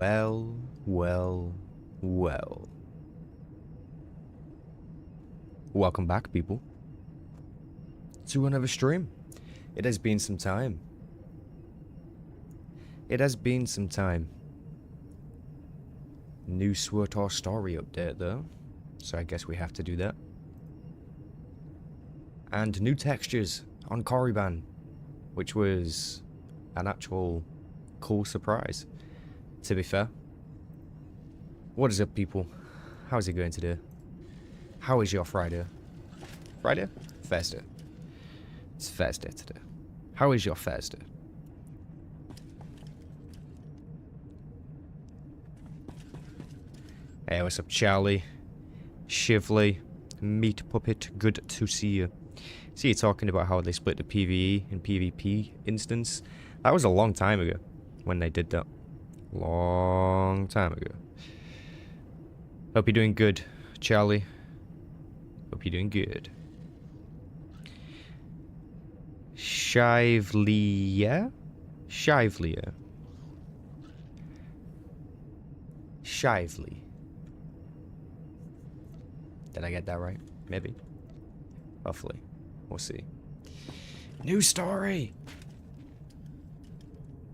Well, well, well. Welcome back, people, to another stream. It has been some time. It has been some time. New SWTOR Story update, though, so I guess we have to do that. And new textures on Korriban, which was an actual cool surprise, to be fair. What is up, people? How's it going today? How is your Friday? Friday? Thursday. It's Thursday today. How is your Thursday? Hey, what's up, Charlie? Shively, Meat Puppet, good to see you. See you talking about how they split the PvE and PvP instance. That was a long time ago when they did that. Long time ago. Hope you're doing good, Charlie. Hope you're doing good. Shivelier? Shivelier. Shively. Did I get that right? Maybe. Hopefully. We'll see. New story!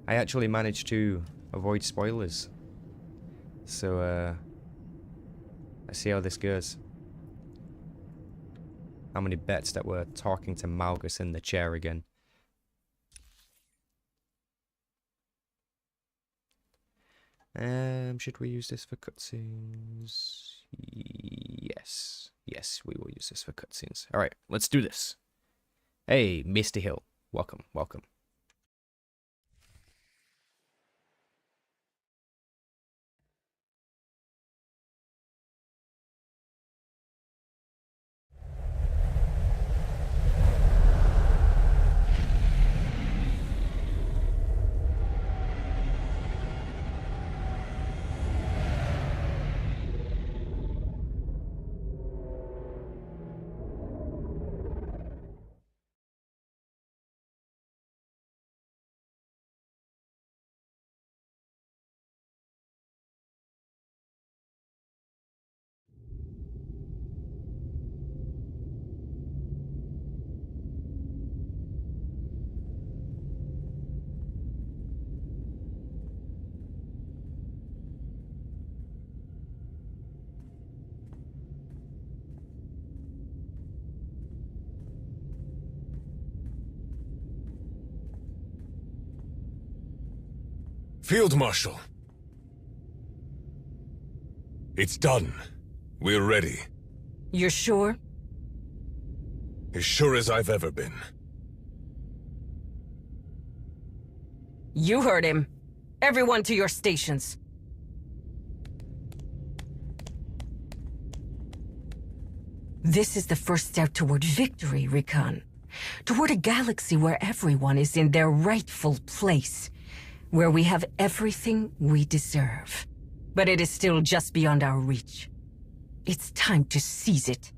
I actually managed to avoid spoilers. So, let's see how this goes. How many bets that we're talking to Malgus in the chair again? Should we use this for cutscenes? Yes. Yes, we will use this for cutscenes. Alright, let's do this. Hey, Misty Hill. Welcome, welcome. Field Marshal. It's done. We're ready. You're sure? As sure as I've ever been. You heard him. Everyone to your stations. This is the first step toward victory, Rikan. Toward a galaxy where everyone is in their rightful place. Where we have everything we deserve. But it is still just beyond our reach. It's time to seize it.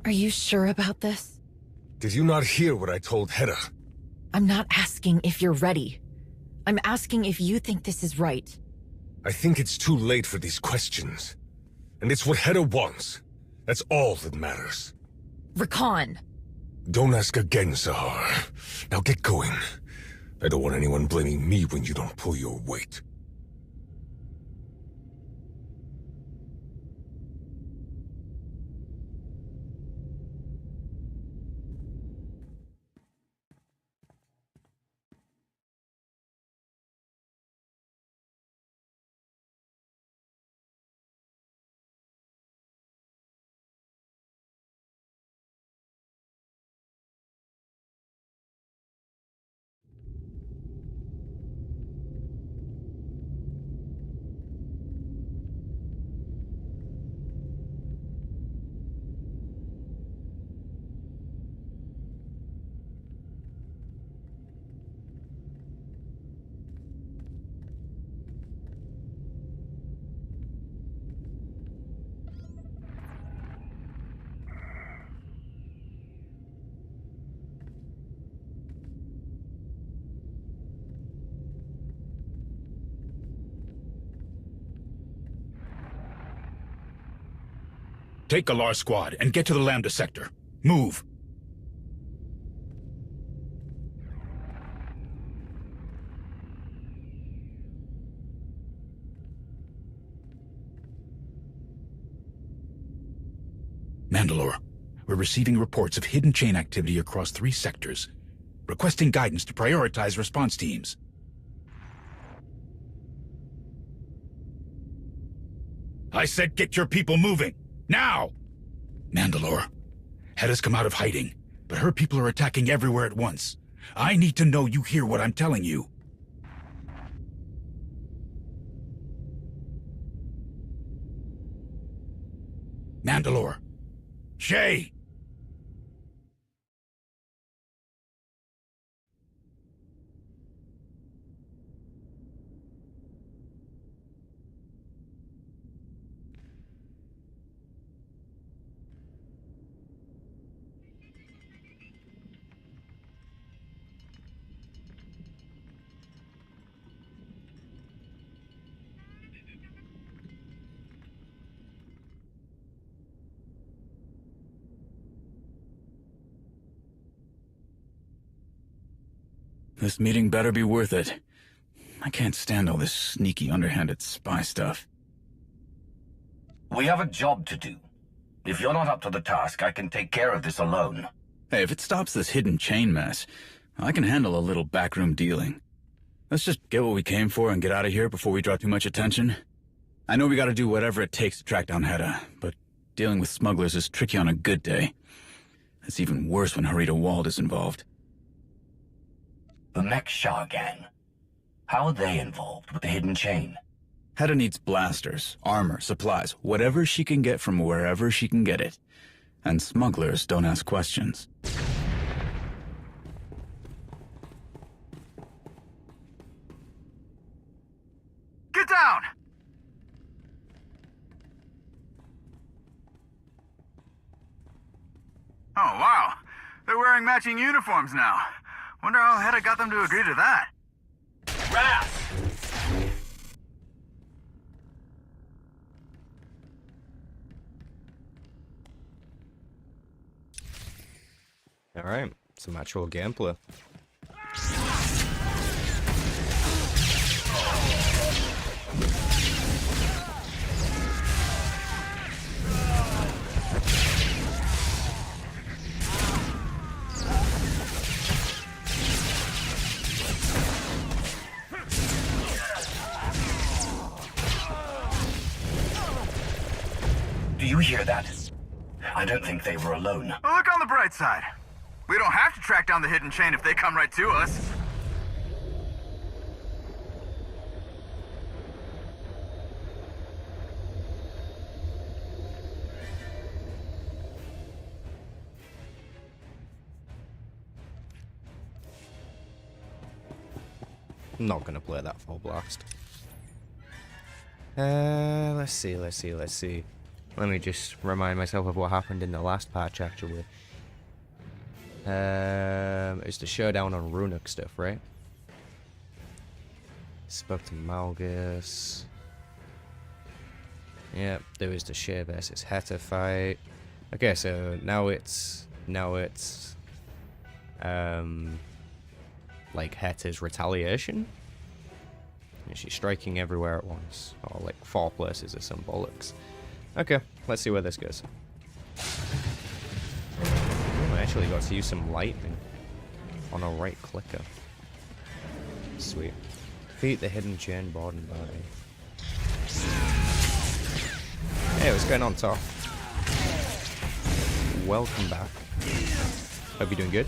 Are you sure about this? Did you not hear what I told Hera? I'm not asking if you're ready. I'm asking if you think this is right. I think it's too late for these questions. And it's what Hera wants. That's all that matters. Rakan! Don't ask again, Sahar. Now get going. I don't want anyone blaming me when you don't pull your weight. Take Galar's squad and get to the Lambda sector. Move. Mandalore, we're receiving reports of hidden chain activity across 3 sectors. Requesting guidance to prioritize response teams. I said get your people moving! Now! Mandalore, Hedda's come out of hiding, but her people are attacking everywhere at once. I need to know you hear what I'm telling you. Mandalore. Shay! This meeting better be worth it. I can't stand all this sneaky, underhanded spy stuff. We have a job to do. If you're not up to the task, I can take care of this alone. Hey, if it stops this hidden chain mess, I can handle a little backroom dealing. Let's just get what we came for and get out of here before we draw too much attention. I know we gotta do whatever it takes to track down Hedda, but dealing with smugglers is tricky on a good day. It's even worse when Harita Wald is involved. The Mech Shah gang. How are they involved with the hidden chain? Hedda needs blasters, armor, supplies, whatever she can get from wherever she can get it. And smugglers don't ask questions. Get down! Oh, wow. They're wearing matching uniforms now. Wonder how Hedda got them to agree to that. Wrath! Alright, some actual gameplay. Do you hear that? I don't think they were alone. Well, look on the bright side. We don't have to track down the hidden chain if they come right to us. I'm not gonna play that full blast. Let's see. Let me just remind myself of what happened in the last patch, actually. It's the showdown on Runic stuff, right? Spoke to Malgus. Yep, there was the Shea versus Heta fight. Okay, so now it's like Heta's retaliation. And she's striking everywhere at once, or like 4 places or some bollocks. Okay, let's see where this goes. I actually got to use some lightning on a right clicker. Sweet. Defeat the hidden chain board and body. Hey, what's going on, Tor? Welcome back. Hope you're doing good.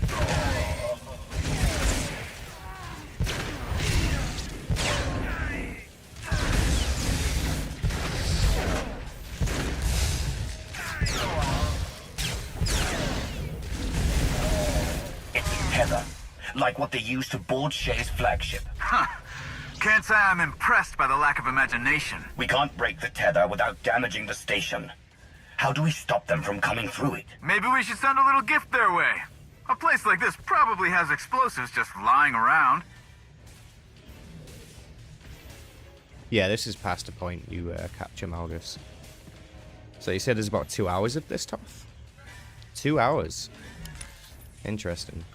Like what they used to board Shay's flagship. Huh. Can't say I'm impressed by the lack of imagination. We can't break the tether without damaging the station. How do we stop them from coming through it? Maybe we should send a little gift their way. A place like this probably has explosives just lying around. Yeah, this is past the point you capture Malgus. So you said there's about 2 hours of this stuff? 2 hours. Interesting.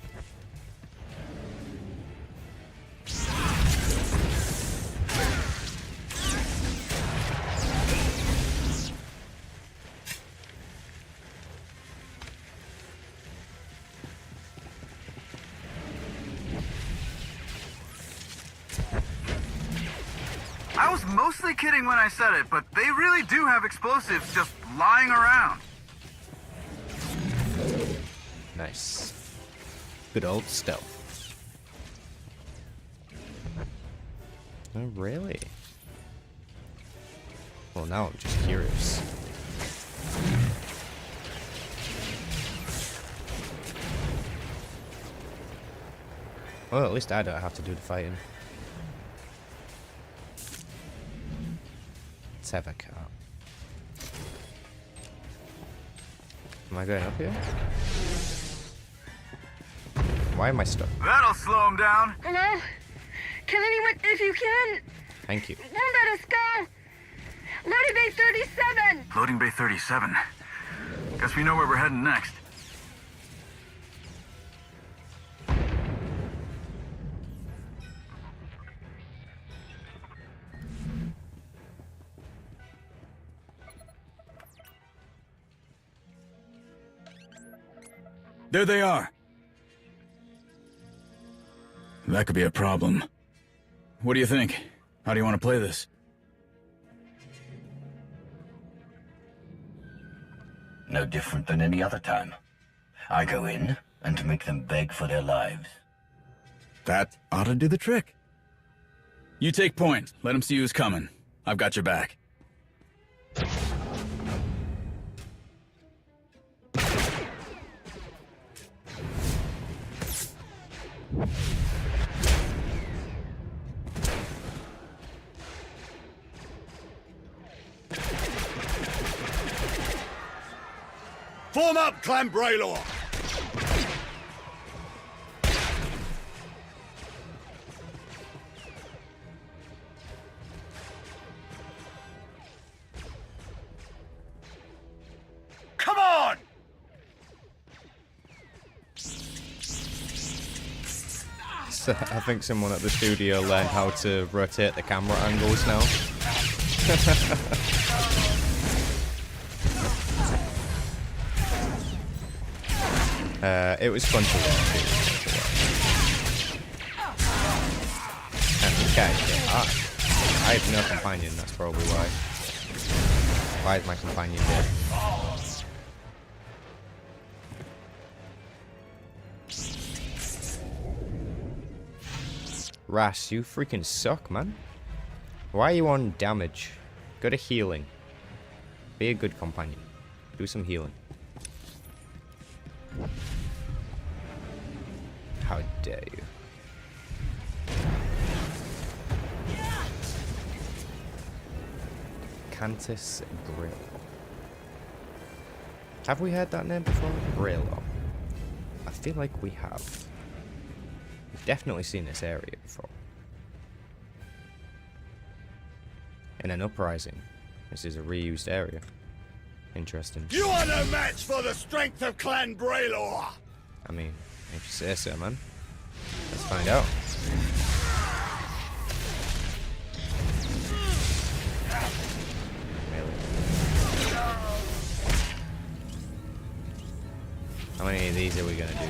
I was mostly kidding when I said it, but they really do have explosives just lying around. Nice. Good old stealth. Oh, really? Well, now I'm just curious. Well, at least I don't have to do the fighting. Let's have a car. Am I going up here? Why am I stuck? That'll slow him down. Hello? Can anyone, if you can, Thank you. won't let us go? Loading Bay 37! Loading Bay 37. Guess we know where we're heading next. There they are. That could be a problem. What do you think? How do you want to play this? No different than any other time. I go in and make them beg for their lives. That ought to do the trick. You take point. Let them see who's coming. I've got your back. Form up, Clan Braylor! Come on! So I think someone at the studio learned how to rotate the camera angles now. It was fun to watch. And the guy get hard. I have no companion, that's probably why. Why is my companion dead? Ras, you freaking suck, man. Why are you on damage? Go to healing. Be a good companion. Do some healing. How dare you? Cantus Grill. Have we heard that name before? Grillo. I feel like we have. We've definitely seen this area before. In an uprising. This is a reused area. Interesting. You are no match for the strength of Clan Braylor! I mean, if you say so, man. Let's find out. Really? How many of these are we gonna do?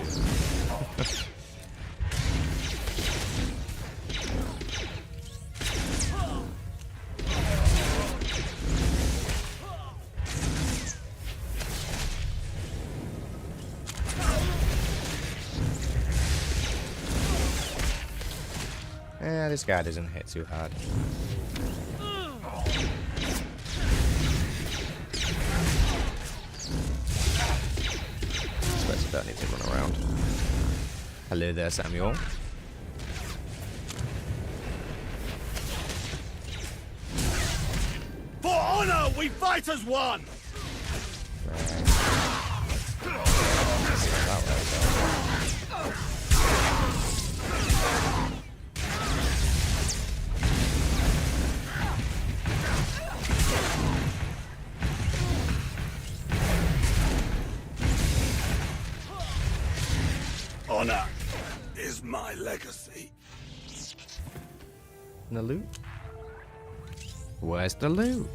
This guy doesn't hit too hard. Suppose I don't need to run around. Hello there, Samuel. For honor, we fight as one! is my legacy. And the loot? Where's the loot?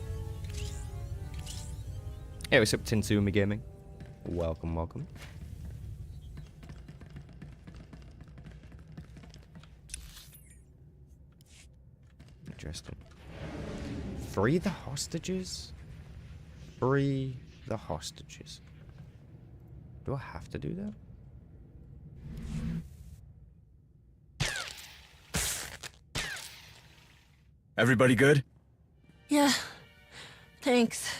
Hey, what's up, Tinsumi Gaming? Welcome, welcome. Interesting. Free the hostages? Free the hostages. Do I have to do that? Everybody good? Yeah, thanks.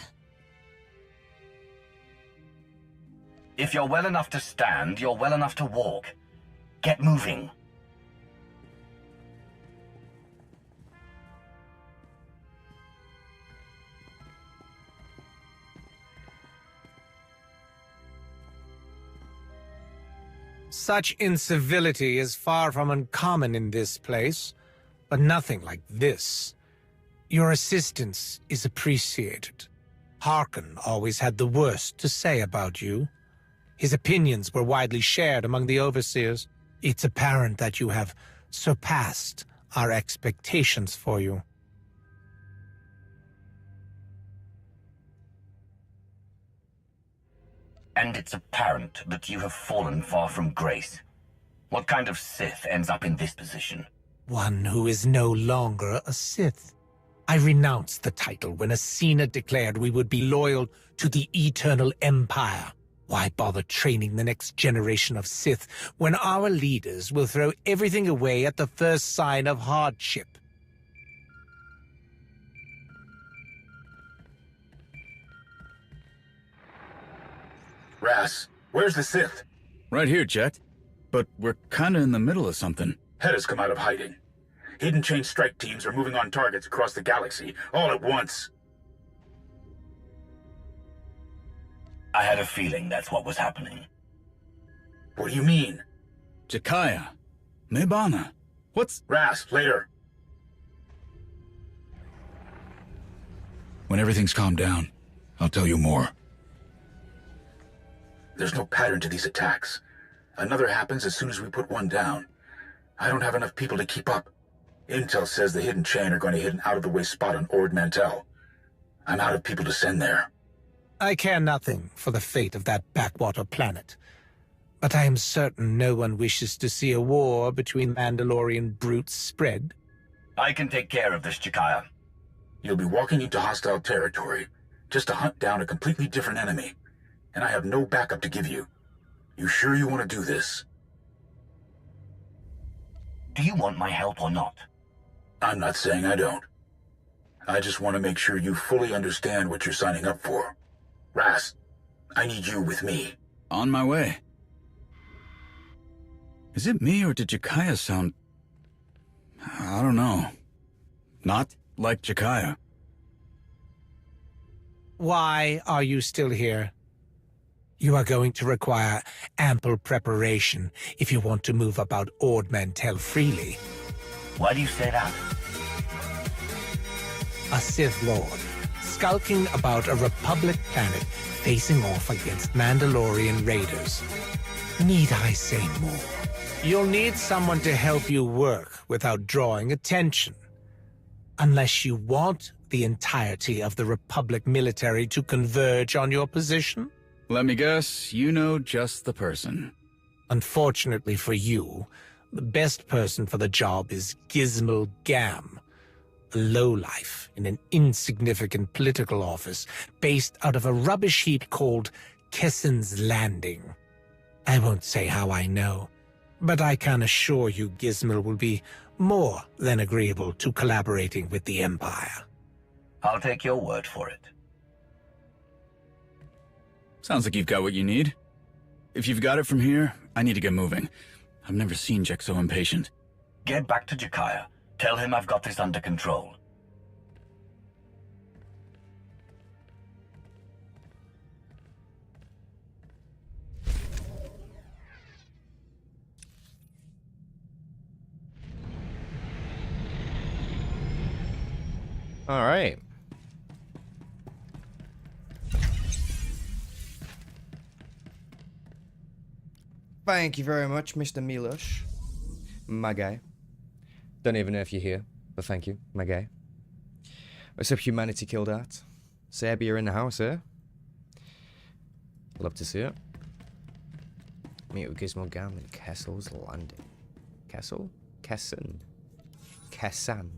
If you're well enough to stand, you're well enough to walk. Get moving. Such incivility is far from uncommon in this place, but nothing like this. Your assistance is appreciated. Harkon always had the worst to say about you. His opinions were widely shared among the overseers. It's apparent that you have surpassed our expectations for you. And it's apparent that you have fallen far from grace. What kind of Sith ends up in this position? One who is no longer a Sith. I renounced the title when Asina declared we would be loyal to the Eternal Empire. Why bother training the next generation of Sith when our leaders will throw everything away at the first sign of hardship? Ras, where's the Sith? Right here, Jet. But we're kinda in the middle of something. Hedda's come out of hiding. Hidden chain strike teams are moving on targets across the galaxy, all at once. I had a feeling that's what was happening. What do you mean? Jakaya. Mebana. What's... Ras, later. When everything's calmed down, I'll tell you more. There's no pattern to these attacks. Another happens as soon as we put one down. I don't have enough people to keep up. Intel says the Hidden Chain are going to hit an out-of-the-way spot on Ord Mantell. I'm out of people to send there. I care nothing for the fate of that backwater planet. But I am certain no one wishes to see a war between Mandalorian brutes spread. I can take care of this, Jakaya. You'll be walking into hostile territory, just to hunt down a completely different enemy. And I have no backup to give you. You sure you want to do this? Do you want my help or not? I'm not saying I don't. I just want to make sure you fully understand what you're signing up for. Ras, I need you with me. On my way. Is it me or did Jakaya sound... I don't know. Not like Jakaya. Why are you still here? You are going to require ample preparation if you want to move about Ord Mantell freely. Why do you say that? A Sith Lord, skulking about a Republic planet facing off against Mandalorian raiders. Need I say more? You'll need someone to help you work without drawing attention. Unless you want the entirety of the Republic military to converge on your position? Let me guess, you know just the person. Unfortunately for you, the best person for the job is Gizmal Gam, a lowlife in an insignificant political office based out of a rubbish heap called Kessen's Landing. I won't say how I know, but I can assure you Gizmal will be more than agreeable to collaborating with the Empire. I'll take your word for it. Sounds like you've got what you need. If you've got it from here, I need to get moving. I've never seen Jack so impatient. Get back to Jakaya. Tell him I've got this under control. All right. Thank you very much, Mr. Milosh. my guy. Don't even know if you're here, but thank you, my guy. What's up, humanity killed art? Serbia in the house, eh? Love to see it. Meet with Gizmo Gam and Kessel's Landing. Kessel? Kessen. Kessan.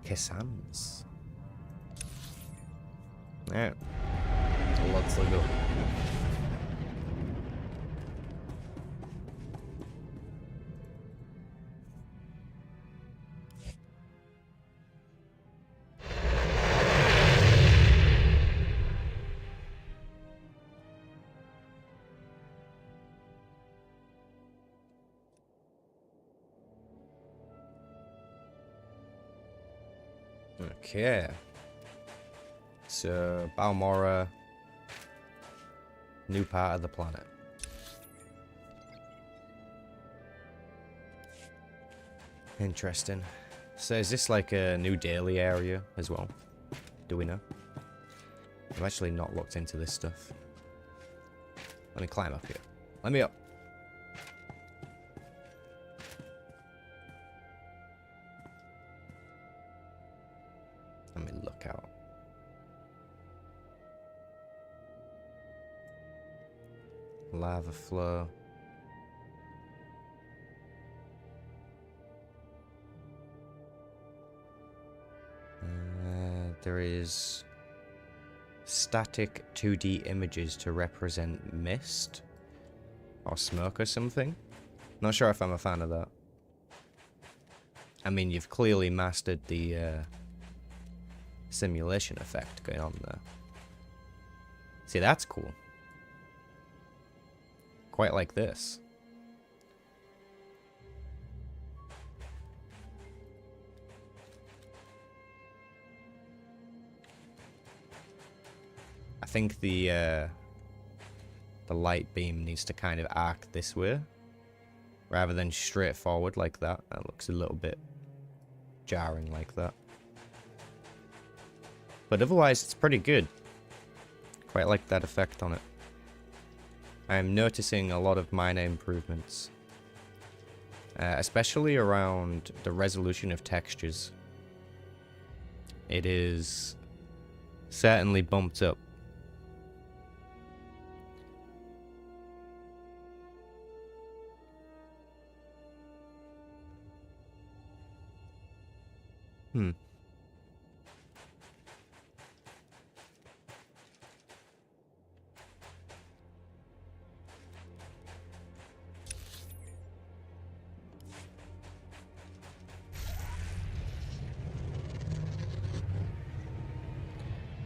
Kessans. Yeah. Lots to go. Okay. So, Balmora, new part of the planet. Interesting. So is this like a new daily area as well? Do we know? I've actually not looked into this stuff. Let me climb up here. Let me up. Let me look out. Lava flow. There is static 2D images to represent mist or smoke or something. Not sure if I'm a fan of that. I mean, you've clearly mastered the simulation effect going on there. See, that's cool. Quite like this. I think the light beam needs to kind of arc this way rather than straight forward like that. That looks a little bit jarring like that. But otherwise, it's pretty good. Quite like that effect on it. I am noticing a lot of minor improvements. Especially around the resolution of textures. It is certainly bumped up.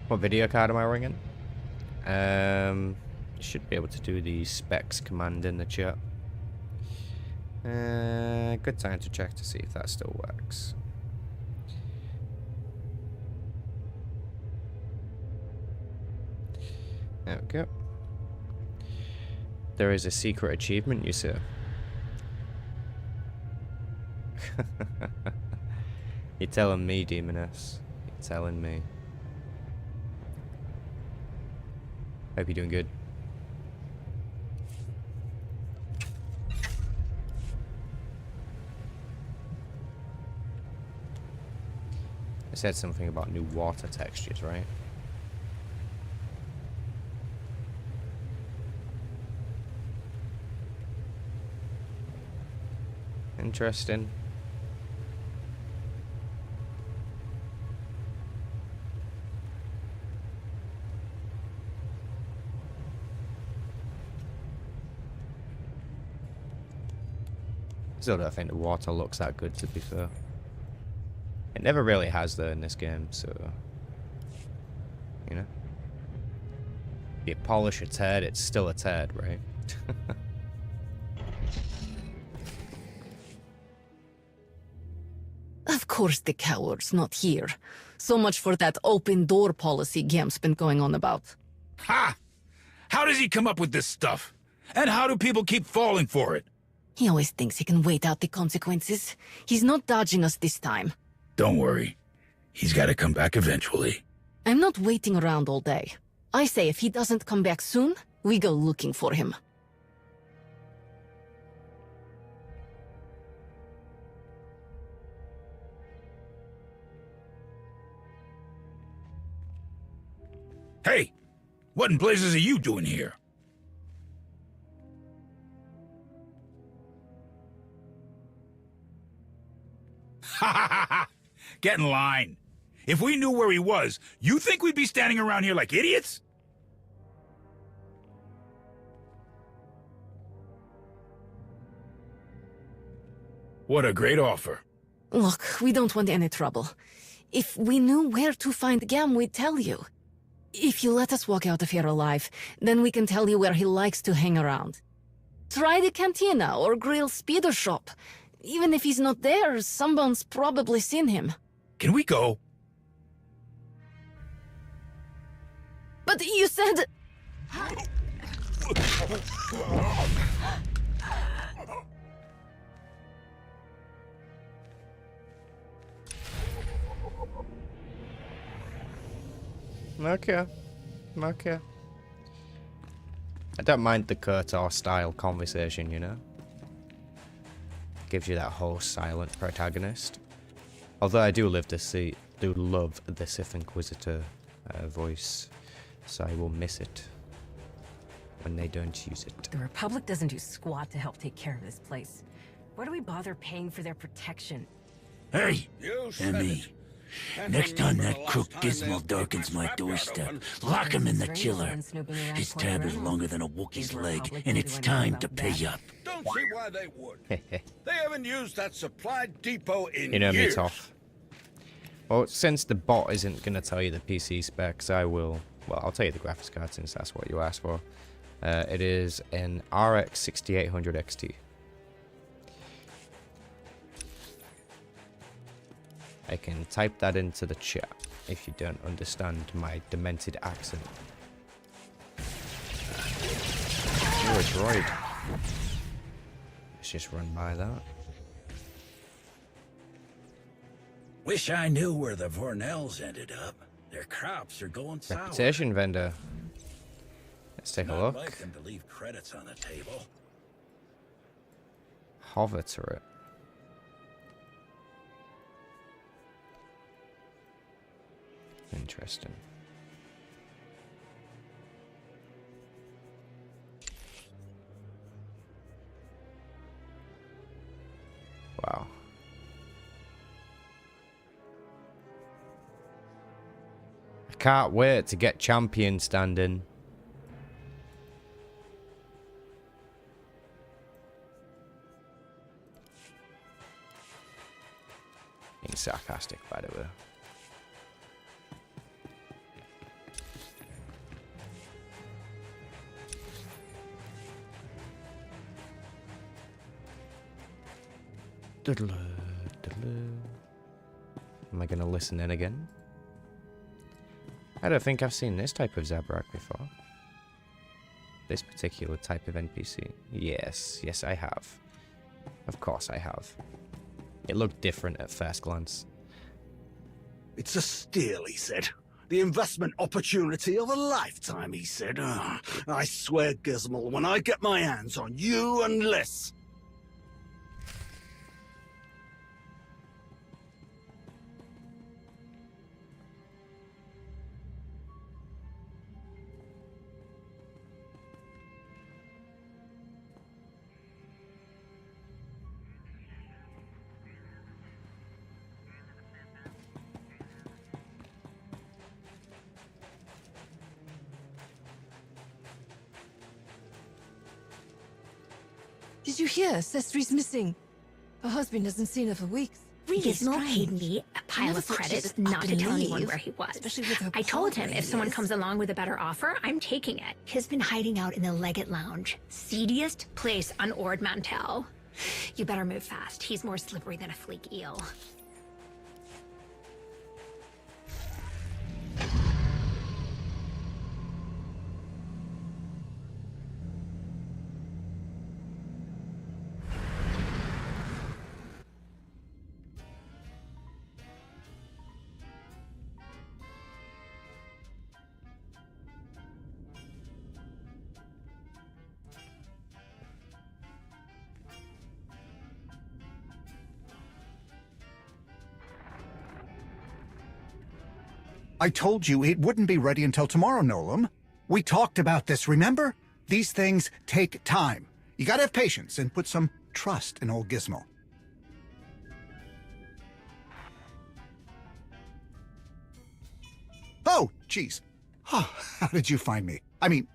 What video card am I ringing? Should be able to do the specs command in the chat. Good time to check to see if that still works. There we go. There is a secret achievement, you say? You're telling me, Demoness. You're telling me. Hope you're doing good. I said something about new water textures, right? Interesting. Still don't think the water looks that good, to be fair. It never really has though in this game, so you know. If you polish a turd, it's still a turd, right? Of course the coward's not here. So much for that open door policy Gam's been going on about. Ha! How does he come up with this stuff? And how do people keep falling for it? He always thinks he can wait out the consequences. He's not dodging us this time. Don't worry. He's got to come back eventually. I'm not waiting around all day. I say if he doesn't come back soon, we go looking for him. Hey, what in blazes are you doing here? Ha ha ha ha! Get in line. If we knew where he was, you think we'd be standing around here like idiots? What a great offer. Look, we don't want any trouble. If we knew where to find Gam, we'd tell you. If you let us walk out of here alive, then we can tell you where he likes to hang around. Try the cantina or grill speeder shop. Even if he's not there, someone's probably seen him. Can we go? But you said... Okay. Okay. I don't mind the SWTOR style conversation, you know? Gives you that whole silent protagonist. Although I do love the Sith Inquisitor voice, so I will miss it when they don't use it. The Republic doesn't do squat to help take care of this place. Why do we bother paying for their protection? Hey, Emmy. Next time that crook Gizmo darkens my doorstep, lock him in the chiller. His tab is longer than a Wookiee's leg, and it's time to pay up. Don't see why they would. They haven't used that supply depot in You know me, years. Toff. Well, since the bot isn't going to tell you the PC specs, I will... Well, I'll tell you the graphics card since that's what you asked for. It is an RX 6800 XT. I can type that into the chat if you don't understand my demented accent. You're a droid. Let's just run by that. Wish I knew where the Vornells ended up. Their crops are going sour. Reputation vendor. Let's take a look. Like them to leave credits on the table. Hover turret. Interesting. Wow. I can't wait to get champion standing. Being sarcastic, by the way. Am I gonna listen in again? I don't think I've seen this type of Zabrak before. This particular type of NPC. Yes, I have. Of course I have. It looked different at first glance. It's a steal, he said. The investment opportunity of a lifetime, he said. I swear, Gizmo, when I get my hands on you and Liz... Did you hear? Sestri's missing. Her husband hasn't seen her for weeks. Really Gizmo paid me a pile of credits not to tell anyone where he was. I told him if someone comes along with a better offer, I'm taking it. He's been hiding out in the Leggett Lounge. Seediest place on Ord Mantell. You better move fast. He's more slippery than a fleek eel. I told you it wouldn't be ready until tomorrow, Nolan. We talked about this, remember? These things take time. You gotta have patience and put some trust in old Gizmo. Oh, jeez. Oh, how did you find me? I mean,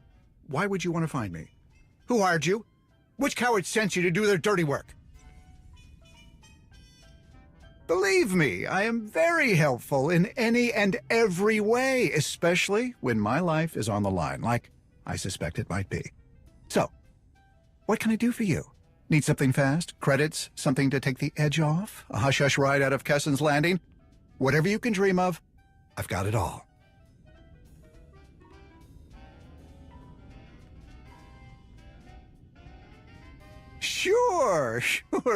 why would you want to find me? Who hired you? Which coward sent you to do their dirty work? Believe me, I am very helpful in any and every way, especially when my life is on the line, like I suspect it might be. So, what can I do for you? Need something fast? Credits? Something to take the edge off? A hush-hush ride out of Kessen's Landing? Whatever you can dream of, I've got it all. Sure,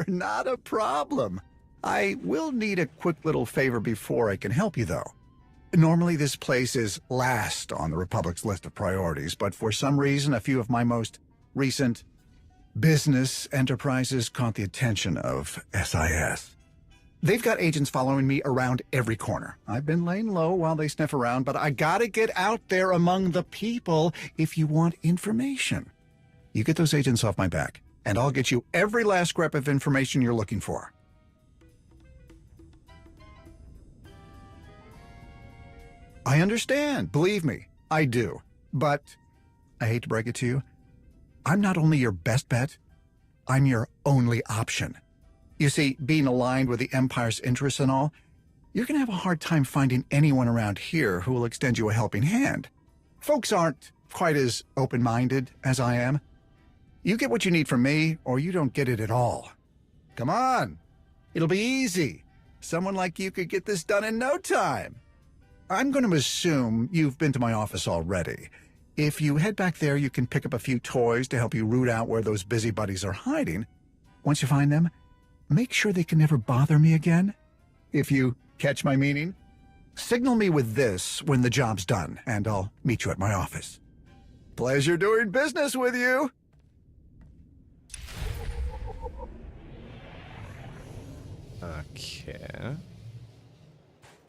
not a problem. I will need a quick little favor before I can help you, though. Normally this place is last on the Republic's list of priorities, but for some reason a few of my most recent business enterprises caught the attention of SIS. They've got agents following me around every corner. I've been laying low while they sniff around, but I gotta get out there among the people if you want information. You get those agents off my back, and I'll get you every last scrap of information you're looking for. I understand. Believe me, I do. But I hate to break it to you, I'm not only your best bet, I'm your only option. You see, being aligned with the Empire's interests and all, you're going to have a hard time finding anyone around here who will extend you a helping hand. Folks aren't quite as open-minded as I am. You get what you need from me, or you don't get it at all. Come on. It'll be easy. Someone like you could get this done in no time. I'm going to assume you've been to my office already. If you head back there, you can pick up a few toys to help you root out where those busybodies are hiding. Once you find them, make sure they can never bother me again. If you catch my meaning, signal me with this when the job's done, and I'll meet you at my office. Pleasure doing business with you. Okay.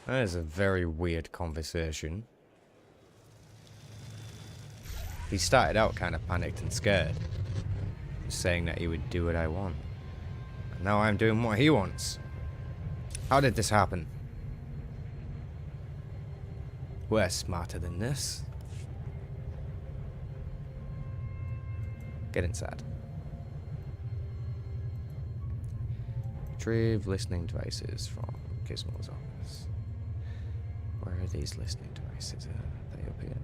That is a very weird conversation. He started out kind of panicked and scared, saying that he would do what I want. And now I'm doing what he wants. How did this happen? We're smarter than this. Get inside. Retrieve listening devices from Gizmo's office. Where are these listening devices? Are they up here?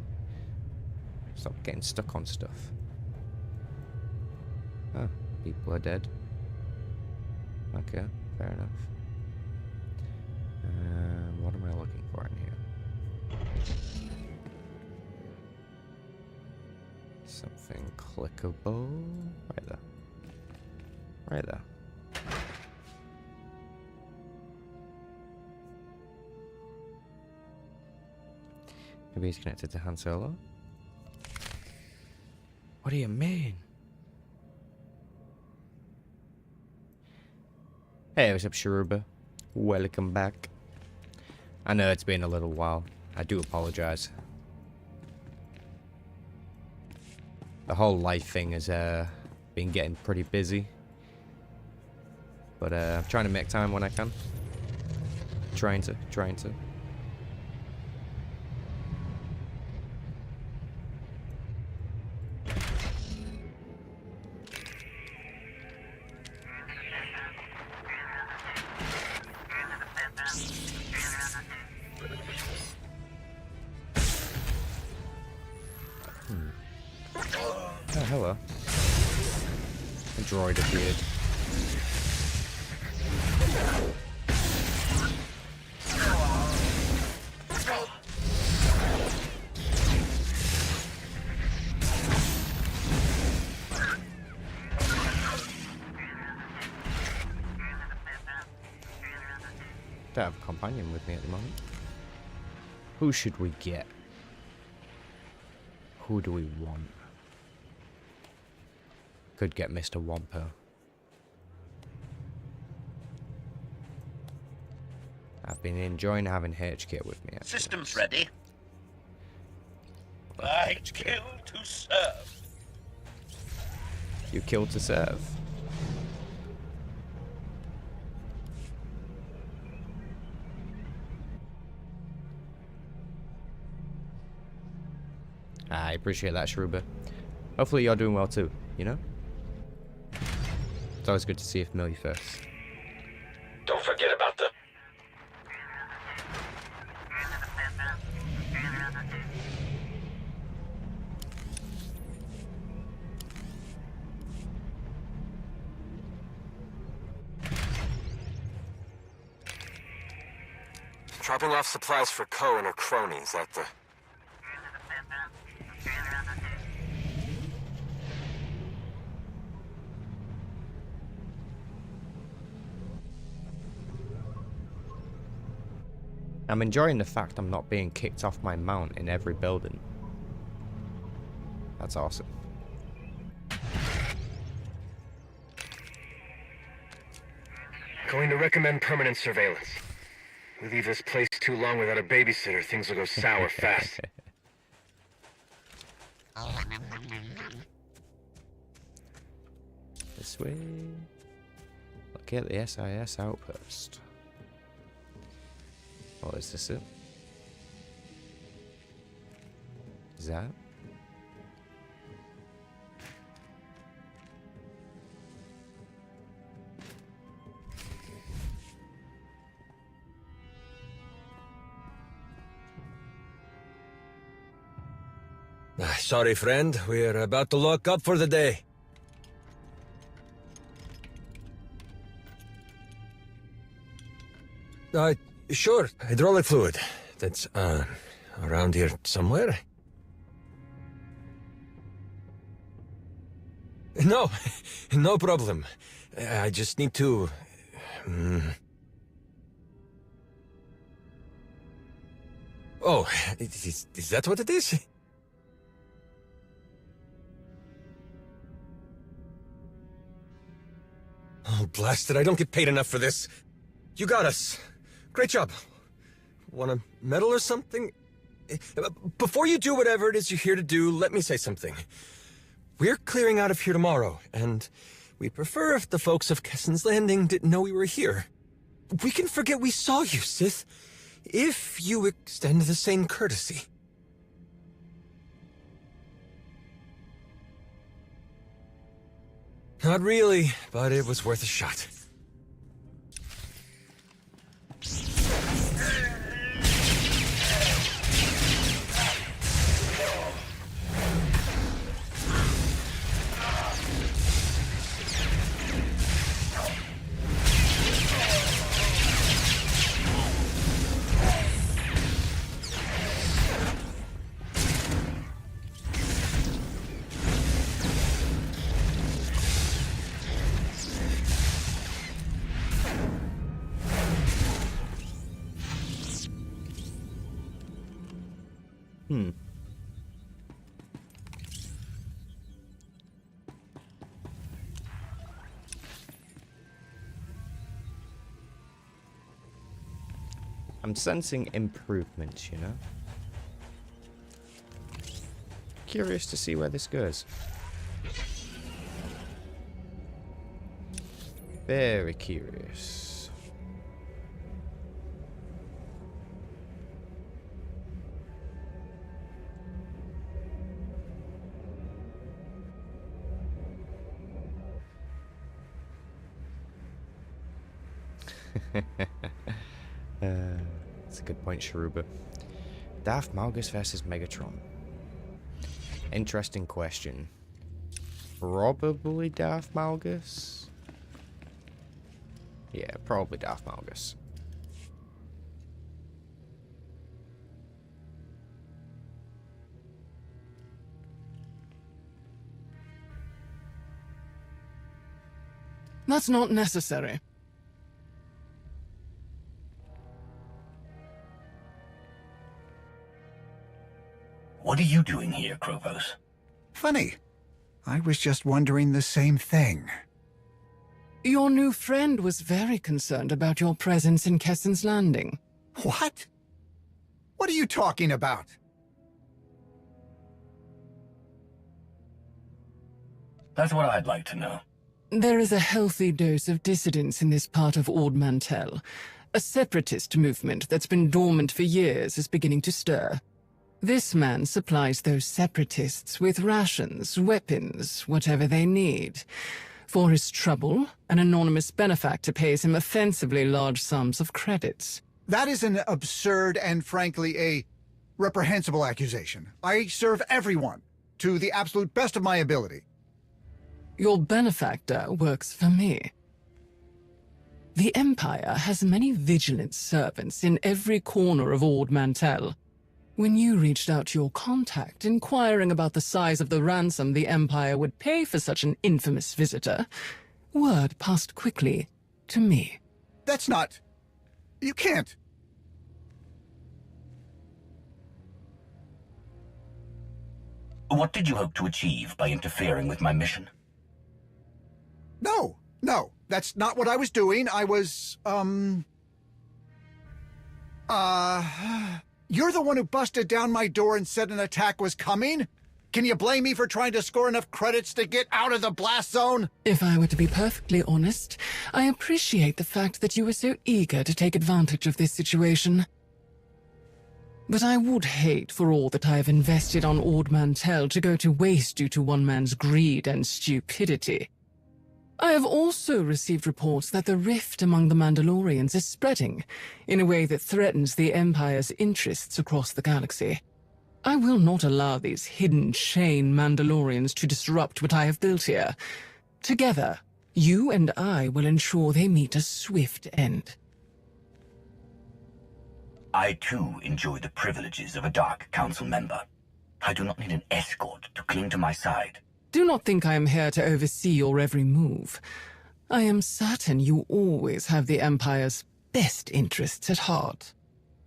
Stop getting stuck on stuff. Oh, people are dead. Okay, fair enough. What am I looking for in here? Something clickable. Right there. Right there. Maybe he's connected to Han Solo? What do you mean? Hey, what's up, Sharuba? Welcome back. I know it's been a little while. I do apologize. The whole life thing has been getting pretty busy. But I'm trying to make time when I can. Trying to. Oh, hello. A droid appeared. I have a companion with me at the moment. Who should we get? Who do we want? Could get Mr. Wampo. I've been enjoying having HK with me. Actually. Systems ready. I kill to serve. You kill to serve. I appreciate that, Shruba. Hopefully you're doing well too, you know? It's always good to see a familiar face. Don't forget about the... Dropping off supplies for Ko and her cronies at the... I'm enjoying the fact I'm not being kicked off my mount in every building. That's awesome. Going to recommend permanent surveillance. We leave this place too long without a babysitter, things will go sour fast. This way. Look at the SIS outpost. Oh, is this it? Is that? Sorry, friend. We're about to lock up for the day. Sure. Hydraulic fluid. That's, around here somewhere? No. No problem. I just need to... Oh, is that what it is? Oh, blast it. I don't get paid enough for this. You got us. Great job. Want a medal or something? Before you do whatever it is you're here to do, let me say something. We're clearing out of here tomorrow, and we'd prefer if the folks of Kessen's Landing didn't know we were here. We can forget we saw you, Sith, if you extend the same courtesy. Not really, but it was worth a shot. I'm sensing improvements, you know? Curious to see where this goes. Very curious. That's a good point, Sharuba. Darth Malgus versus Megatron. Interesting question. Probably Darth Malgus? Yeah, probably Darth Malgus. That's not necessary. What are you doing here, Kropos? Funny. I was just wondering the same thing. Your new friend was very concerned about your presence in Kessen's Landing. What? What are you talking about? That's what I'd like to know. There is a healthy dose of dissidence in this part of Ord Mantell. A separatist movement that's been dormant for years is beginning to stir. This man supplies those separatists with rations, weapons, whatever they need. For his trouble, an anonymous benefactor pays him offensively large sums of credits. That is an absurd and frankly a reprehensible accusation. I serve everyone to the absolute best of my ability. Your benefactor works for me. The Empire has many vigilant servants in every corner of Ord Mantell. When you reached out to your contact, inquiring about the size of the ransom the Empire would pay for such an infamous visitor, word passed quickly to me. That's not... You can't... What did you hope to achieve by interfering with my mission? No, that's not what I was doing. I was, You're the one who busted down my door and said an attack was coming? Can you blame me for trying to score enough credits to get out of the blast zone? If I were to be perfectly honest, I appreciate the fact that you were so eager to take advantage of this situation. But I would hate for all that I have invested on Ord Mantell to go to waste due to one man's greed and stupidity. I have also received reports that the rift among the Mandalorians is spreading in a way that threatens the Empire's interests across the galaxy. I will not allow these hidden chain Mandalorians to disrupt what I have built here. Together, you and I will ensure they meet a swift end. I too enjoy the privileges of a Dark Council member. I do not need an escort to cling to my side. Do not think I am here to oversee your every move. I am certain you always have the Empire's best interests at heart.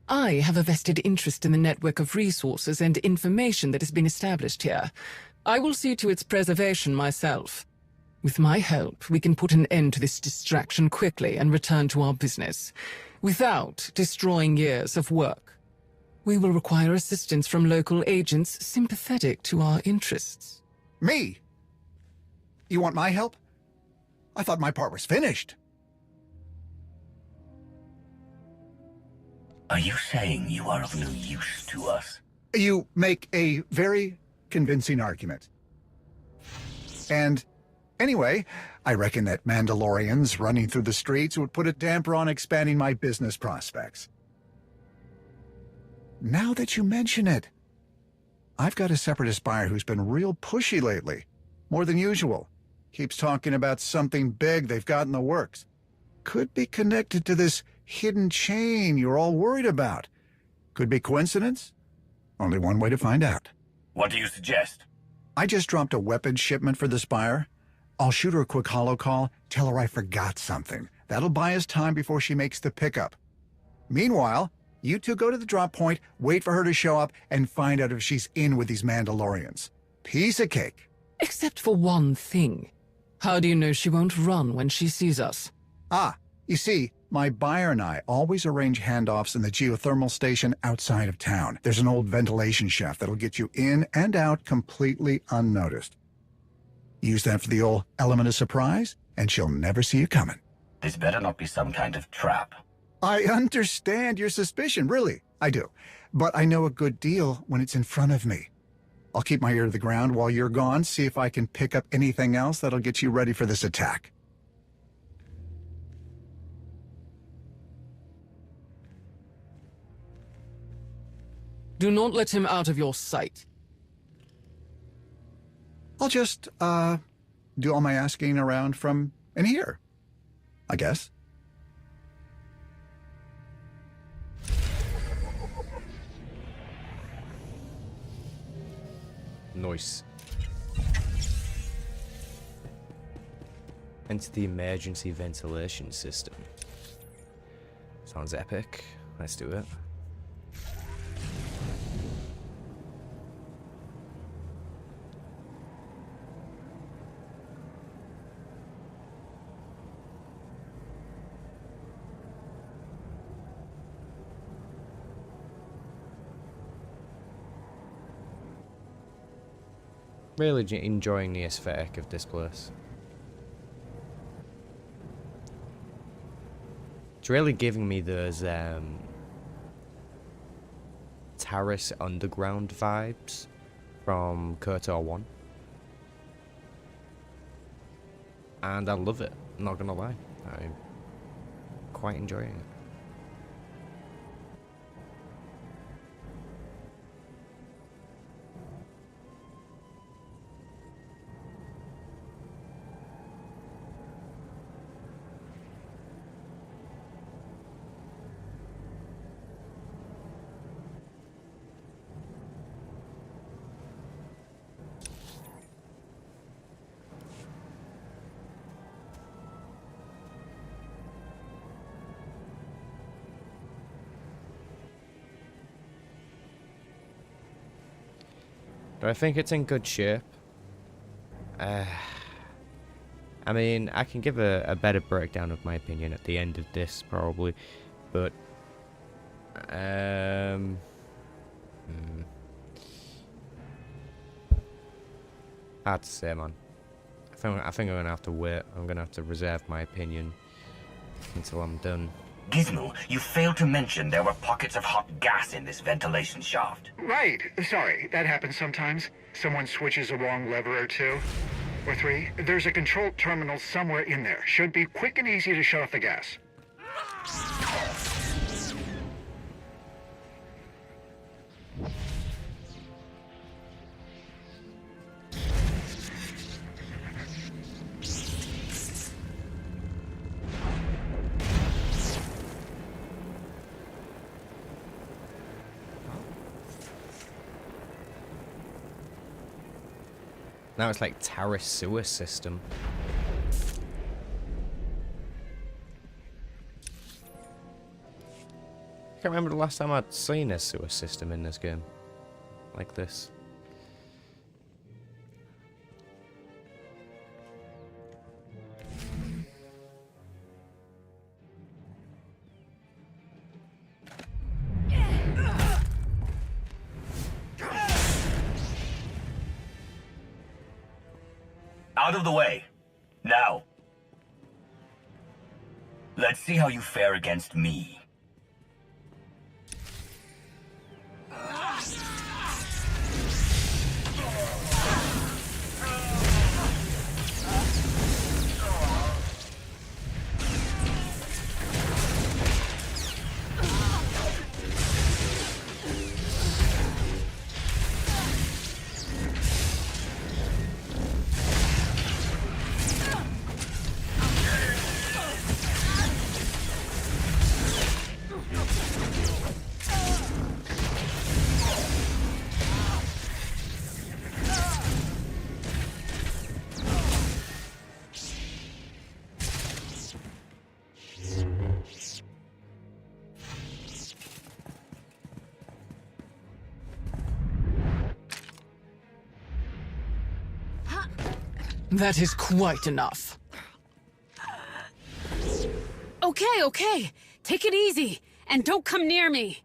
I have a vested interest in the network of resources and information that has been established here. I will see to its preservation myself. With my help, we can put an end to this distraction quickly and return to our business, without destroying years of work. We will require assistance from local agents sympathetic to our interests. Me? You want my help? I thought my part was finished. Are you saying you are of no use to us? You make a very convincing argument. And anyway, I reckon that Mandalorians running through the streets would put a damper on expanding my business prospects. Now that you mention it, I've got a separatist buyer who's been real pushy lately. More than usual. Keeps talking about something big they've got in the works. Could be connected to this hidden chain you're all worried about. Could be coincidence? Only one way to find out. What do you suggest? I just dropped a weapons shipment for this buyer. I'll shoot her a quick holo call, tell her I forgot something. That'll buy us time before she makes the pickup. Meanwhile, you two go to the drop point, wait for her to show up, and find out if she's in with these Mandalorians. Piece of cake. Except for one thing. How do you know she won't run when she sees us? Ah, you see, my buyer and I always arrange handoffs in the geothermal station outside of town. There's an old ventilation shaft that'll get you in and out completely unnoticed. Use that for the old element of surprise, and she'll never see you coming. This better not be some kind of trap. I understand your suspicion, really. I do. But I know a good deal when it's in front of me. I'll keep my ear to the ground while you're gone, see if I can pick up anything else that'll get you ready for this attack. Do not let him out of your sight. I'll just, do all my asking around from in here, I guess. Nice. Enter the emergency ventilation system. Sounds epic. Let's do it. Really enjoying the aesthetic of this place. It's really giving me those Terrace Underground vibes from KOTOR 1. And I love it, I'm not gonna lie. I'm quite enjoying it. But I think it's in good shape. I mean, I can give a better breakdown of my opinion at the end of this, probably. But, hard to say, man. I think I'm gonna have to wait. I'm gonna have to reserve my opinion until I'm done. Gizmo, you failed to mention there were pockets of hot gas in this ventilation shaft. Right. Sorry, that happens sometimes. Someone switches a wrong lever or two. Or three. There's a control terminal somewhere in there. Should be quick and easy to shut off the gas. Now it's like Terrace sewer system. I can't remember the last time I'd seen a sewer system in this game. Like this. Out of the way. Now. Let's see how you fare against me. That is quite enough. Okay. Take it easy, and don't come near me.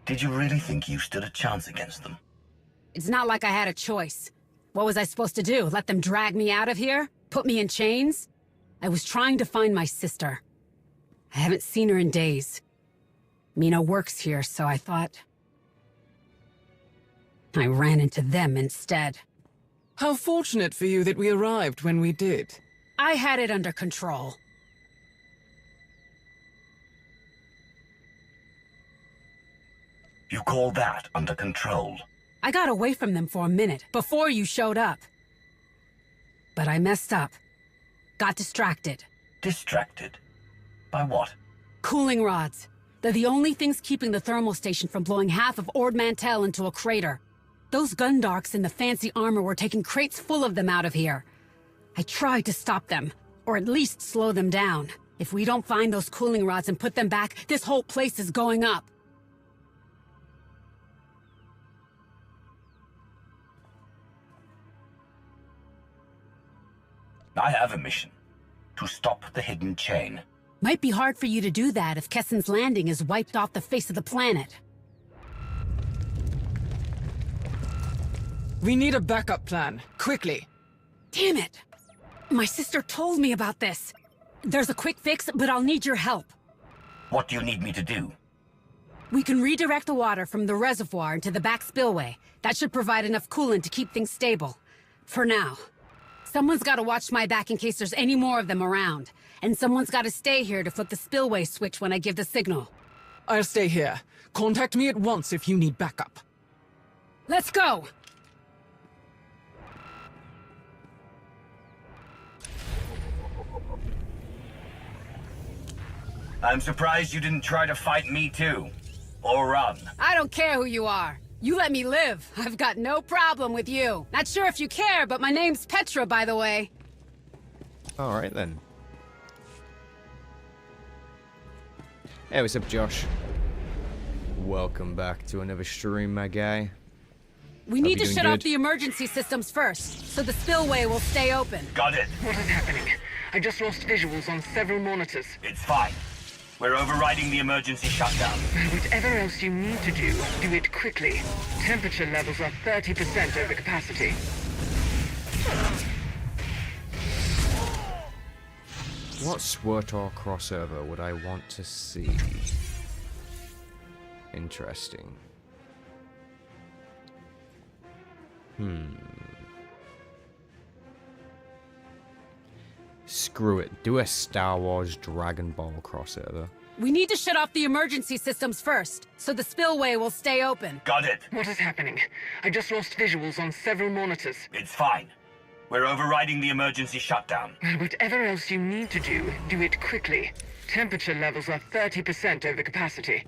Did you really think you stood a chance against them? It's not like I had a choice. What was I supposed to do? Let them drag me out of here? Put me in chains? I was trying to find my sister. I haven't seen her in days. Mina works here, so I thought... I ran into them instead. How fortunate for you that we arrived when we did. I had it under control. You call that under control? I got away from them for a minute, before you showed up. But I messed up. Got distracted. Distracted? By what? Cooling rods. They're the only things keeping the thermal station from blowing half of Ord Mantell into a crater. Those Gundarks in the fancy armor were taking crates full of them out of here. I tried to stop them, or at least slow them down. If we don't find those cooling rods and put them back, this whole place is going up. I have a mission. To stop the hidden chain. Might be hard for you to do that if Kessen's Landing is wiped off the face of the planet. We need a backup plan, quickly. Damn it! My sister told me about this. There's a quick fix, but I'll need your help. What do you need me to do? We can redirect the water from the reservoir into the back spillway. That should provide enough coolant to keep things stable. For now. Someone's gotta watch my back in case there's any more of them around. And someone's gotta stay here to flip the spillway switch when I give the signal. I'll stay here. Contact me at once if you need backup. Let's go! I'm surprised you didn't try to fight me too. Or run. I don't care who you are. You let me live. I've got no problem with you. Not sure if you care, but my name's Petra, by the way. Alright then. Hey, what's up, Josh? Welcome back to another stream, my guy. We need to shut off the emergency systems first, so the spillway will stay open. Got it. What is happening? I just lost visuals on several monitors. It's fine. We're overriding the emergency shutdown. Whatever else you need to do, do it quickly. Temperature levels are 30% over capacity. What SWTOR crossover would I want to see? Interesting. Screw it. Do a Star Wars Dragon Ball crossover. We need to shut off the emergency systems first, so the spillway will stay open. Got it. What is happening? I just lost visuals on several monitors. It's fine. We're overriding the emergency shutdown. Whatever else you need to do, do it quickly. Temperature levels are 30% over capacity.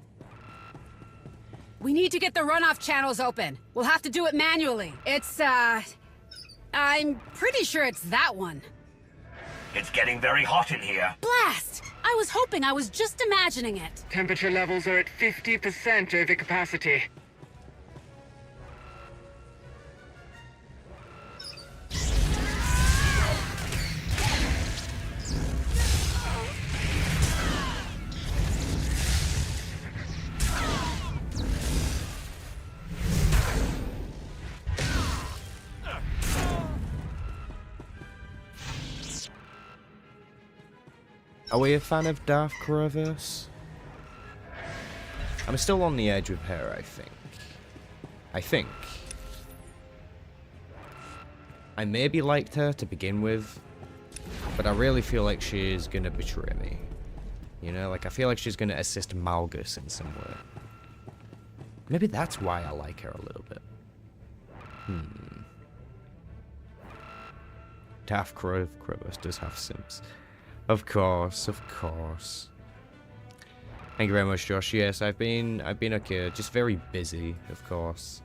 We need to get the runoff channels open. We'll have to do it manually. It's, I'm pretty sure it's that one. It's getting very hot in here. Blast! I was hoping I was just imagining it. Temperature levels are at 50% over capacity. Are we a fan of Darth Crowverse? I'm still on the edge with her, I think. I maybe liked her to begin with, but I really feel like she's gonna betray me. You know, like I feel like she's gonna assist Malgus in some way. Maybe that's why I like her a little bit. Darth Crowverse does have simps. Of course. Thank you very much, Josh. Yes, I've been okay. Just very busy, of course.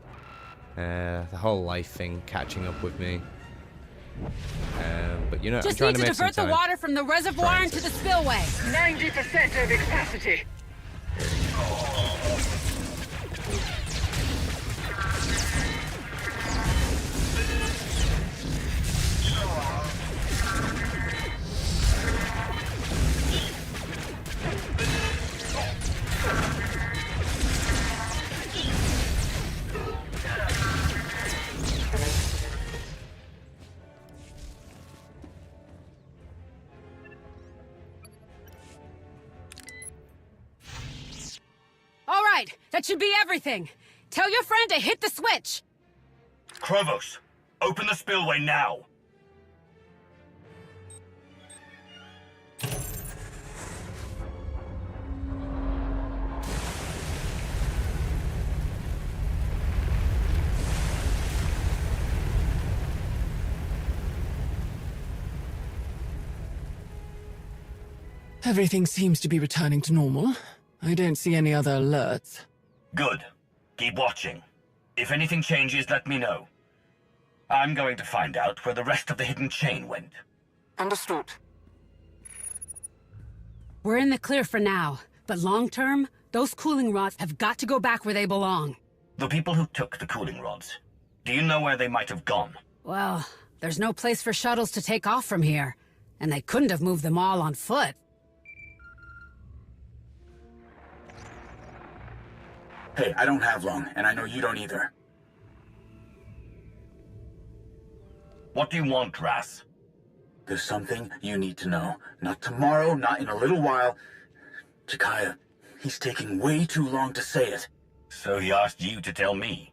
The whole life thing catching up with me. But you know, just I'm trying need to to make some divert the time. water from the reservoir into the spillway. 90% over capacity. All right, that should be everything. Tell your friend to hit the switch. Krovos, open the spillway now. Everything seems to be returning to normal. I don't see any other alerts. Good. Keep watching. If anything changes, let me know. I'm going to find out where the rest of the hidden chain went. Understood. We're in the clear for now, but long term, those cooling rods have got to go back where they belong. The people who took the cooling rods, do you know where they might have gone? Well, there's no place for shuttles to take off from here, and they couldn't have moved them all on foot. Hey, I don't have long, and I know you don't either. What do you want, Ras? There's something you need to know. Not tomorrow, not in a little while. Jakaya, he's taking way too long to say it. So he asked you to tell me?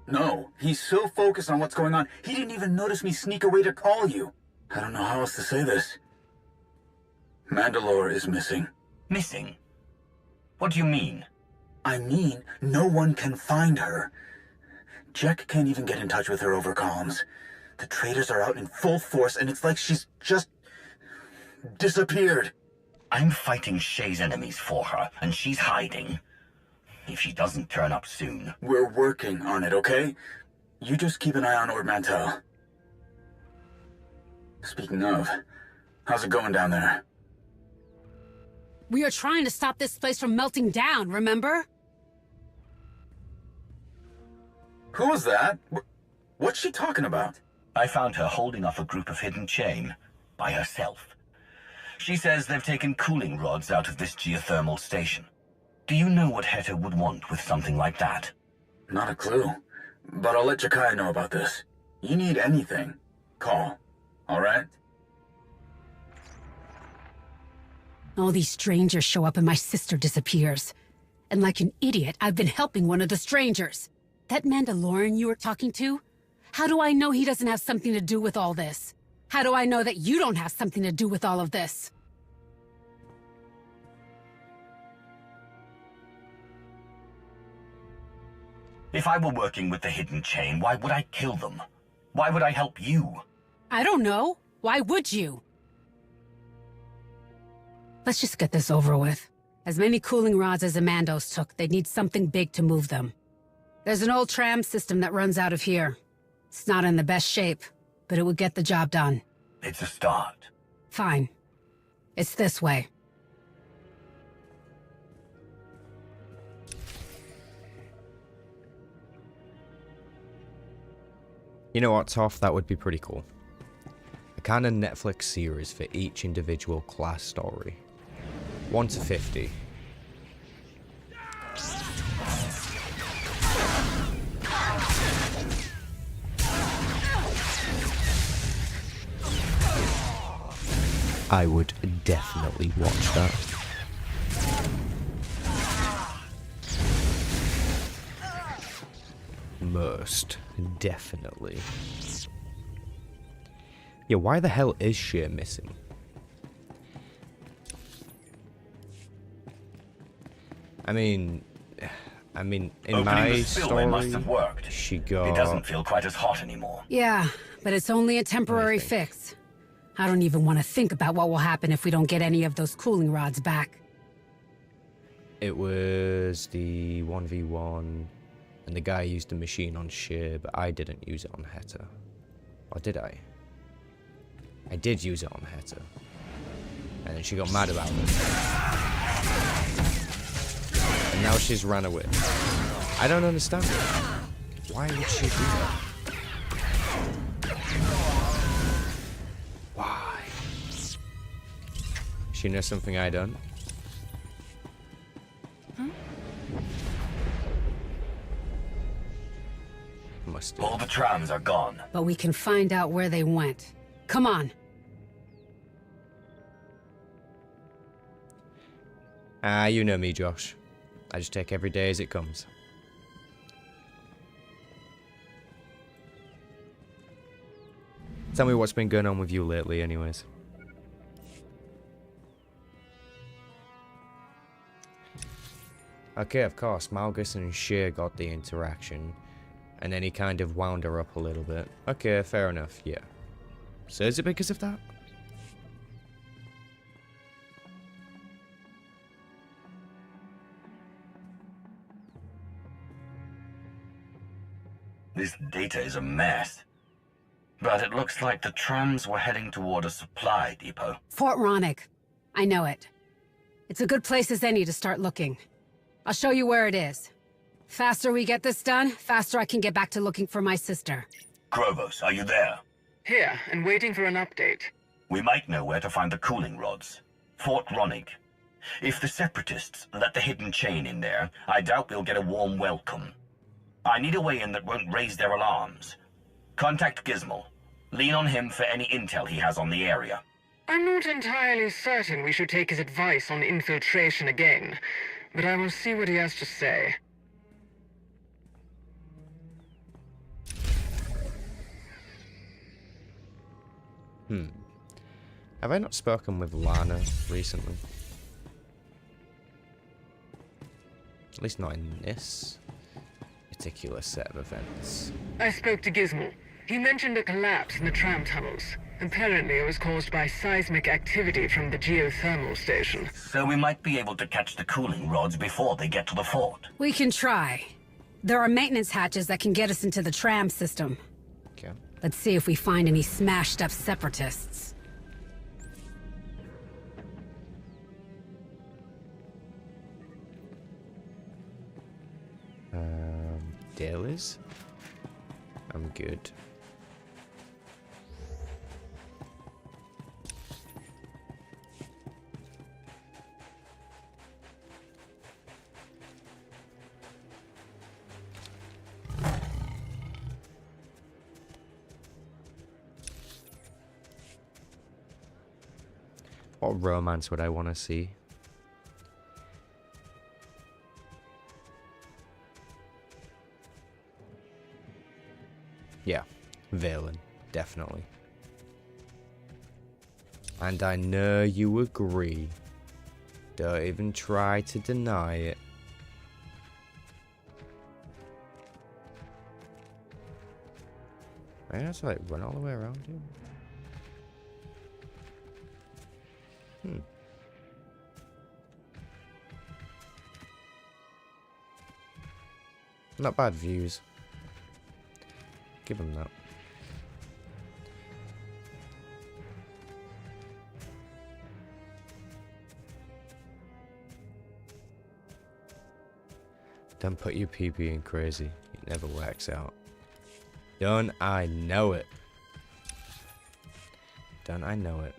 No, he's so focused on what's going on, he didn't even notice me sneak away to call you. I don't know how else to say this. Mandalore is missing. Missing? What do you mean? I mean, no one can find her. Jack can't even get in touch with her over comms. The traitors are out in full force, and it's like she's just disappeared. I'm fighting Shay's enemies for her, and she's hiding. If she doesn't turn up soon... We're working on it, okay? You just keep an eye on Ord Mantell. Speaking of, how's it going down there? We are trying to stop this place from melting down, remember? Who was that? What's she talking about? I found her holding off a group of hidden chain, by herself. She says they've taken cooling rods out of this geothermal station. Do you know what Heta would want with something like that? Not a clue. But I'll let Jakaya know about this. You need anything, call. Alright? All these strangers show up and my sister disappears. And like an idiot, I've been helping one of the strangers. That Mandalorian you were talking to? How do I know he doesn't have something to do with all this? How do I know that you don't have something to do with all of this? If I were working with the hidden chain, why would I kill them? Why would I help you? I don't know. Why would you? Let's just get this over with. As many cooling rods as the Mandos took, they'd need something big to move them. There's an old tram system that runs out of here. It's not in the best shape, but it would get the job done. It's a start. Fine. It's this way. You know what, Toph? That would be pretty cool. A kind of Netflix series for each individual class story. 1 to 50. I would definitely watch that. Most definitely. Yeah, why the hell is Shay missing? I mean, in Opening my the spillway story, must have worked. she got... It doesn't feel quite as hot anymore. Yeah, but it's only a temporary fix. I don't even want to think about what will happen if we don't get any of those cooling rods back. It was the 1v1, and the guy used the machine on Shay, but I didn't use it on Heta. Or did I? I did use it on Heta. And then she got mad about it. And now she's ran away. I don't understand it. Why would she do that? Why? She knows something I don't. Must do. All the trams are gone. But we can find out where they went. Come on. You know me, Josh. I just take every day as it comes. Tell me what's been going on with you lately, anyways. Okay, of course, Malgus and Shay got the interaction, and then he kind of wound her up a little bit. Okay, fair enough, yeah. So is it because of that? This data is a mess. But it looks like the trams were heading toward a supply depot. Fort Ronick. I know it. It's a good place as any to start looking. I'll show you where it is. Faster we get this done, faster I can get back to looking for my sister. Grovos, are you there? Here, and waiting for an update. We might know where to find the cooling rods. Fort Ronick. If the Separatists let the hidden chain in there, I doubt we'll get a warm welcome. I need a way in that won't raise their alarms. Contact Gizmo. Lean on him for any intel he has on the area. I'm not entirely certain we should take his advice on infiltration again, but I will see what he has to say. Have I not spoken with Lana recently? At least not in this particular set of events. I spoke to Gizmo. He mentioned a collapse in the tram tunnels. Apparently it was caused by seismic activity from the geothermal station. So we might be able to catch the cooling rods before they get to the fort. We can try. There are maintenance hatches that can get us into the tram system. Okay. Let's see if we find any smashed up separatists. Dailies? I'm good. What romance would I want to see? Yeah, Valen, definitely. And I know you agree. Don't even try to deny it. I have to like run all the way around here. Not bad views. Give him that. Don't put your PP in crazy. It never works out. Don't I know it? Don't I know it?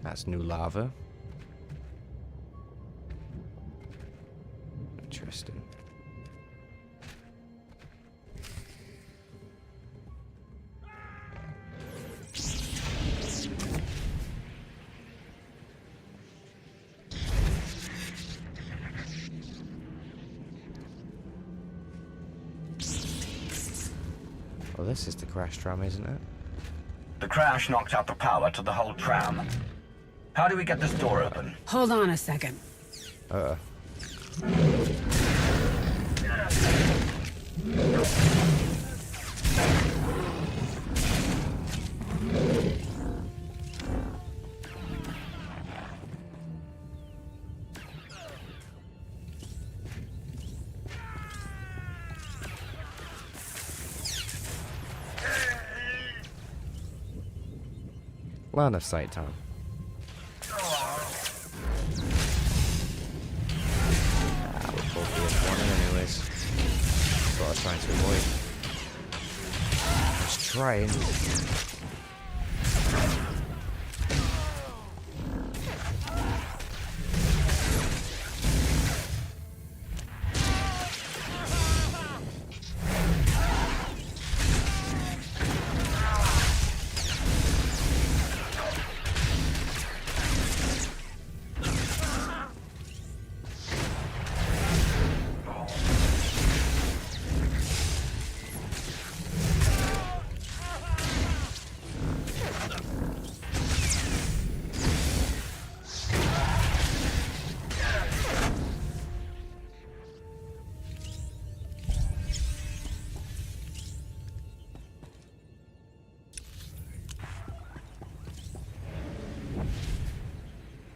That's new lava. Interesting. Well, this is the crash tram, isn't it? The crash knocked out the power to the whole tram. How do we get this door open? Hold on a second. Line of sight time. Anyways, that's what I was trying to avoid. Just trying.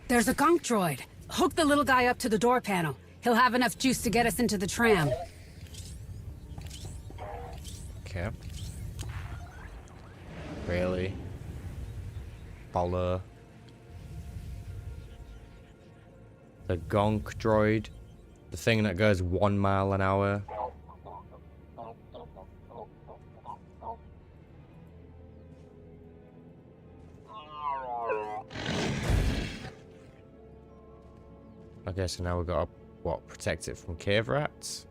There's a gonk droid. Hook the little guy up to the door panel. He'll have enough juice to get us into the tram. Okay. Really? Baller. The gonk droid The thing that goes 1 mile an hour. Okay, so now we've got to, what, protect it from cave rats?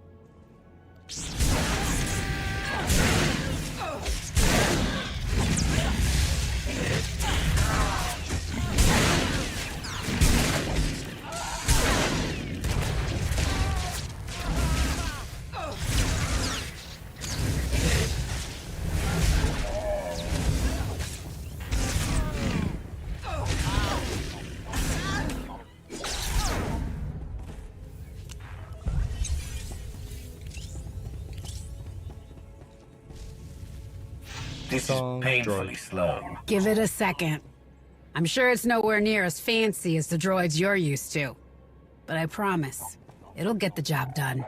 This is painfully slow. Give it a second. I'm sure it's nowhere near as fancy as the droids you're used to. But I promise, it'll get the job done.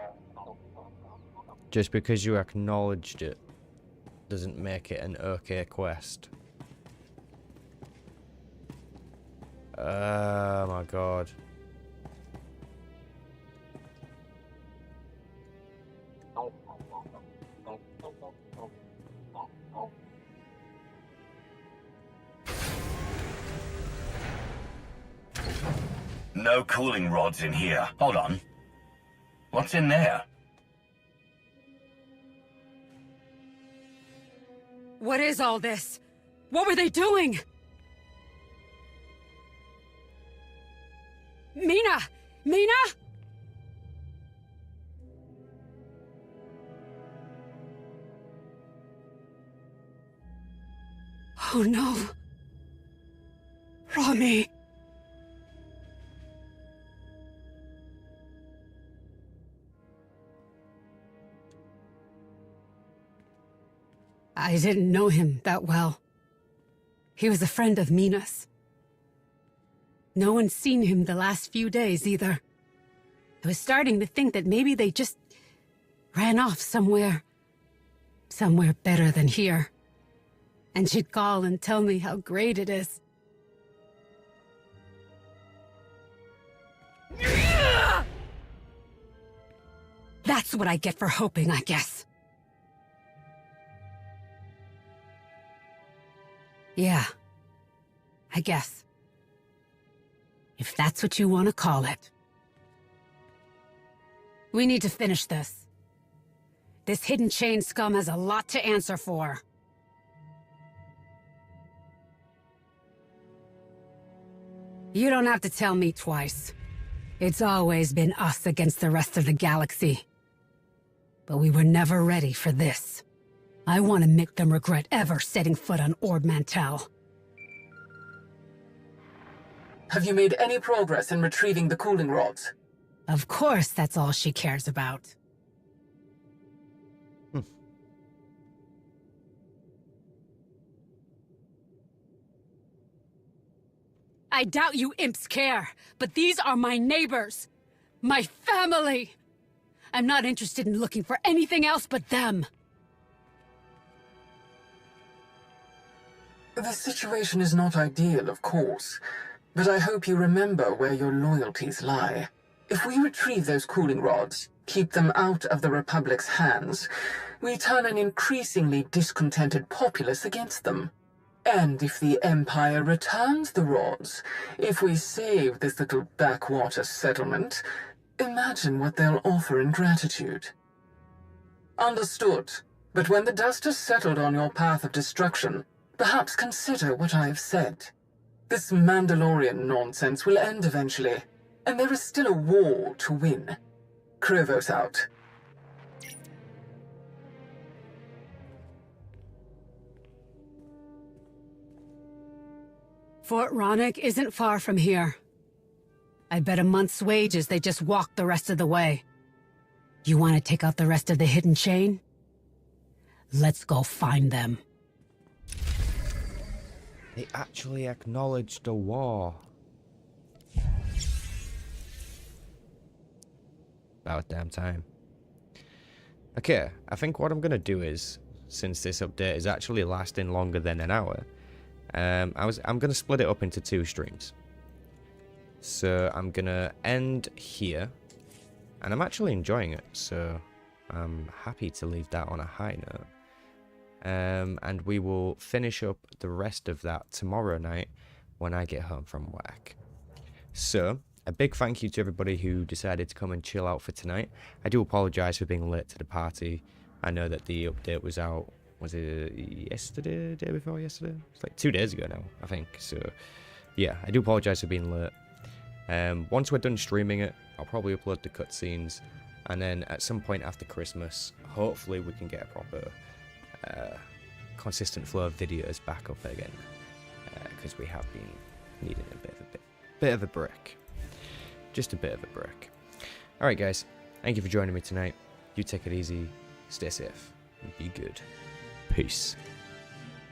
Just because you acknowledged it doesn't make it an okay quest. Oh my god. No cooling rods in here. Hold on. What's in there? What is all this? What were they doing? Mina! Mina! Oh no. Rami. I didn't know him that well. He was a friend of Mina's. No one's seen him the last few days either. I was starting to think that maybe they just ran off somewhere. Somewhere better than here. And she'd call and tell me how great it is. That's what I get for hoping, I guess. Yeah, I guess. If that's what you want to call it. We need to finish this. This hidden chain scum has a lot to answer for. You don't have to tell me twice. It's always been us against the rest of the galaxy. But we were never ready for this. I want to make them regret ever setting foot on Ord Mantell. Have you made any progress in retrieving the cooling rods? Of course, that's all she cares about. I doubt you imps care, but these are my neighbors. My family. I'm not interested in looking for anything else but them. The situation is not ideal, of course, but I hope you remember where your loyalties lie. If we retrieve those cooling rods, keep them out of the Republic's hands, we turn an increasingly discontented populace against them. And if the Empire returns the rods, if we save this little backwater settlement, imagine what they'll offer in gratitude. Understood, but when the dust has settled on your path of destruction, perhaps consider what I have said. This Mandalorian nonsense will end eventually, and there is still a war to win. Krivos out. Fort Ronick isn't far from here. I bet a month's wages they just walked the rest of the way. You want to take out the rest of the hidden chain? Let's go find them. They actually acknowledged a war. About damn time. Okay, I think what I'm gonna do is, since this update is actually lasting longer than an hour, I'm gonna split it up into 2 streams. So I'm gonna end here, And I'm actually enjoying it, so I'm happy to leave that on a high note. And we will finish up the rest of that tomorrow night when I get home from work. So, a big thank you to everybody who decided to come and chill out for tonight. I do apologise for being late to the party. I know that the update was out, was it yesterday, day before yesterday? It's like 2 days ago now, I think. So, yeah, I do apologise for being late. Once we're done streaming it, I'll probably upload the cutscenes. And then at some point after Christmas, hopefully we can get a proper consistent flow of videos back up again. Because we have been needing a bit of a break. Just a bit of a break. Alright guys, thank you for joining me tonight. You take it easy, stay safe, and be good. Peace.